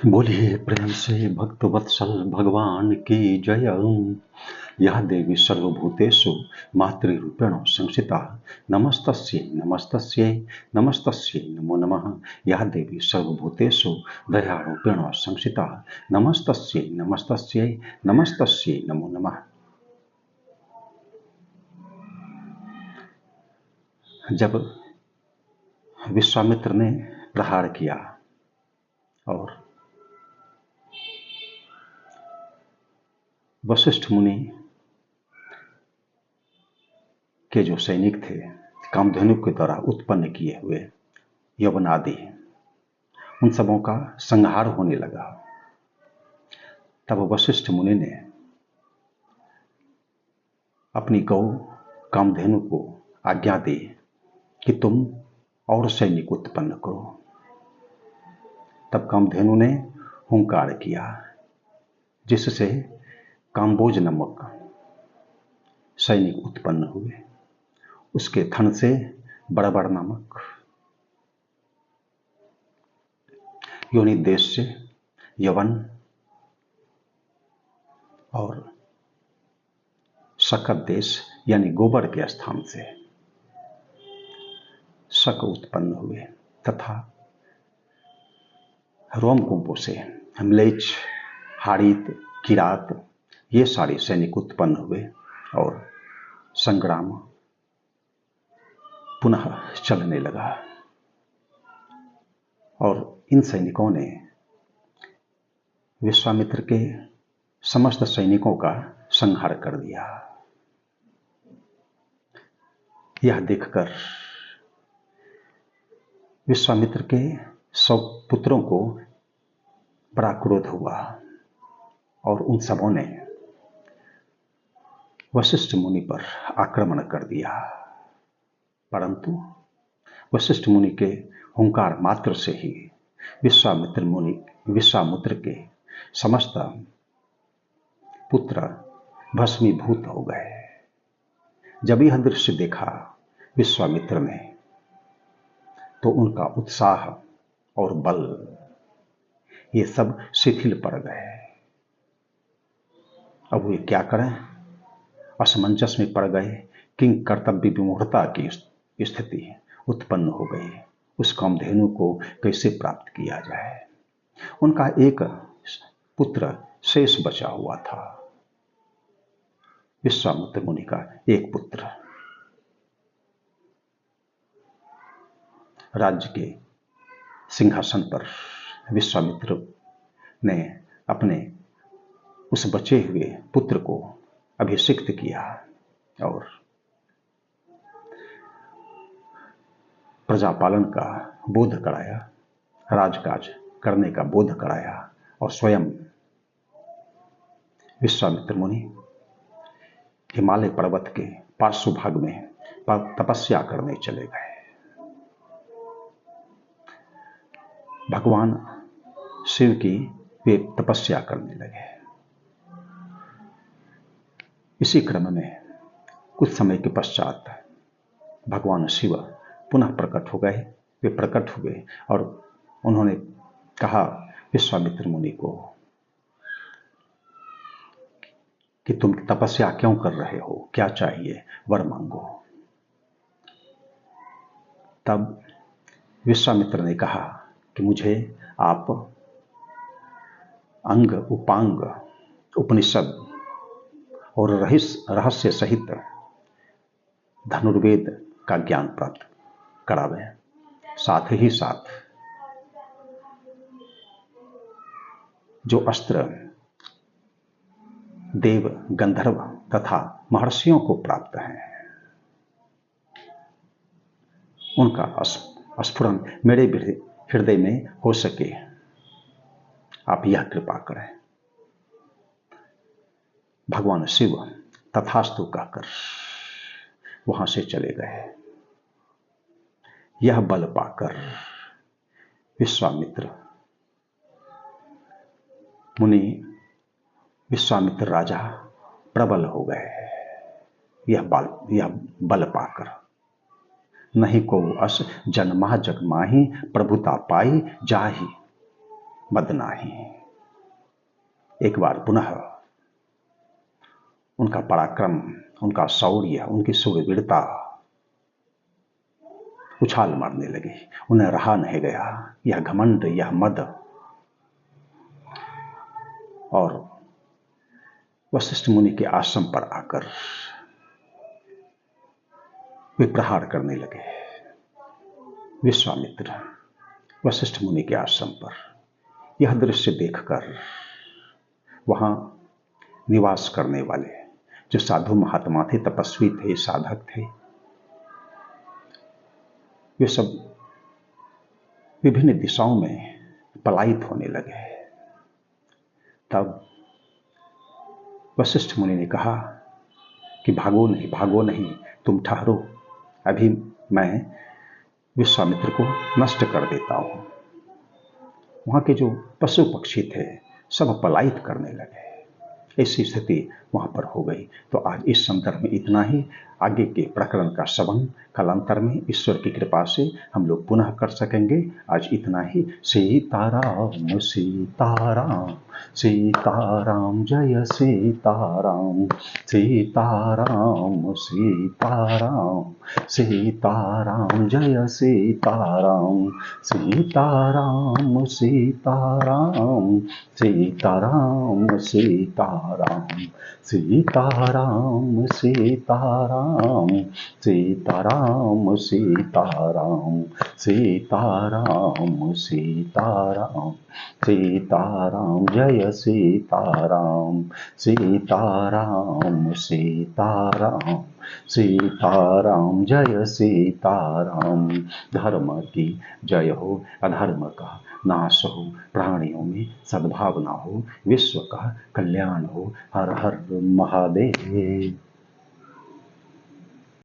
बोलिए प्रेम से भक्तवत्सल भगवान की जय। यह देवी सर्वभूतेषु मातृरूपेण संस्थिता। नमस्तस्यै नमस्तस्यै नमस्तस्यै नमो नमः। यह देवी सर्वभूतेषु दयारूपेण संस्थिता। नमस्तस्यै नमस्तस्यै नमस्तस्यै नमो नमः। जब विश्वामित्र ने प्रहार किया और वशिष्ठ मुनि के जो सैनिक थे, कामधेनु के द्वारा उत्पन्न किए हुए यवन आदि, उन सबों का संहार होने लगा, तब वशिष्ठ मुनि ने अपनी गौ कामधेनु को आज्ञा दी कि तुम और सैनिक उत्पन्न करो। तब कामधेनु ने हुंकार किया, जिससे काम्बोज नामक सैनिक उत्पन्न हुए। उसके थन से बड़बड़ नामक, योनि देश से यवन और शकत देश यानी गोबर के स्थान से शक उत्पन्न हुए, तथा रोमकूपों से म्लेच्छ, हाड़ित, किरात, ये सारे सैनिक उत्पन्न हुए और संग्राम पुनः चलने लगा। और इन सैनिकों ने विश्वामित्र के समस्त सैनिकों का संहार कर दिया। यह देखकर विश्वामित्र के 100 पुत्रों को बड़ा क्रोध हुआ और उन सबों ने वशिष्ठ मुनि पर आक्रमण कर दिया। परंतु वशिष्ठ मुनि के हुंकार मात्र से ही विश्वामित्र के समस्त पुत्र भस्मीभूत हो गए। जब यह दृश्य देखा विश्वामित्र ने, तो उनका उत्साह और बल ये सब शिथिल पड़ गए। अब वे क्या करें, असमंजस में पड़ गए। किंग कर्तव्य विमूढ़ता की स्थिति उत्पन्न हो गई। उस कामधेनु को कैसे प्राप्त किया जाए। उनका एक पुत्र शेष बचा हुआ था, विश्वामित्र मुनि का एक पुत्र। राज्य के सिंहासन पर विश्वामित्र ने अपने उस बचे हुए पुत्र को अभिषिक्त किया और प्रजापालन का बोध कराया, राजकाज करने का बोध कराया और स्वयं विश्वामित्र मुनि हिमालय पर्वत के पार्श्व भाग में तपस्या करने चले गए। भगवान शिव की वे तपस्या करने लगे। इसी क्रम में कुछ समय के पश्चात भगवान शिव पुनः प्रकट हो गए। वे प्रकट हुए और उन्होंने कहा विश्वामित्र मुनि को कि तुम तपस्या क्यों कर रहे हो, क्या चाहिए, वर मांगो। तब विश्वामित्र ने कहा कि मुझे आप अंग उपांग उपनिषद और रहस्य सहित धनुर्वेद का ज्ञान प्राप्त करावें, साथ ही साथ जो अस्त्र देव, गंधर्व तथा महर्षियों को प्राप्त हैं, उनका स्फुरन मेरे हृदय में हो सके, आप यह कृपा करें। भगवान शिव तथास्तु कहकर वहां से चले गए। यह बल पाकर विश्वामित्र मुनि, विश्वामित्र राजा प्रबल हो गए। यह बल पाकर नहीं को अस जन्मा जग माही प्रभुता पाई जाही। मद नाही। एक बार पुनः उनका पराक्रम, उनका शौर्य, उनकी शूरवीरता उछाल मारने लगी। उन्हें रहा नहीं गया यह घमंड, यह मद। और वशिष्ठ मुनि के आश्रम पर आकर वे प्रहार करने लगे। विश्वामित्र वशिष्ठ मुनि के आश्रम पर यह दृश्य देखकर वहां निवास करने वाले जो साधु महात्मा थे, तपस्वी थे, साधक थे, वे सब विभिन्न दिशाओं में पलायित होने लगे। तब वशिष्ठ मुनि ने कहा कि भागो नहीं, भागो नहीं, तुम ठहरो, अभी मैं विश्वामित्र को नष्ट कर देता हूं। वहां के जो पशु पक्षी थे सब पलायित करने लगे। ऐसी स्थिति वहां पर हो गई। तो आज इस संदर्भ में इतना ही। आगे के प्रकरण का श्रवण कालांतर में ईश्वर की कृपा से हम लोग पुनः कर सकेंगे। आज इतना ही। सीताराम सीताराम सीताराम जय सीताराम सीताराम सीताराम सीताराम जय सीताराम सीताराम सीताराम सीताराम सीताराम सीताराम सीताराम सीताराम सीताराम सीताराम सीताराम सीताराम जय सीताराम सीताराम सीताराम सीताराम जय सीताराम। धर्म की जय हो, अधर्म का नाश हो, प्राणियों में सद्भावना हो, विश्व का कल्याण हो। हर हर महादेव।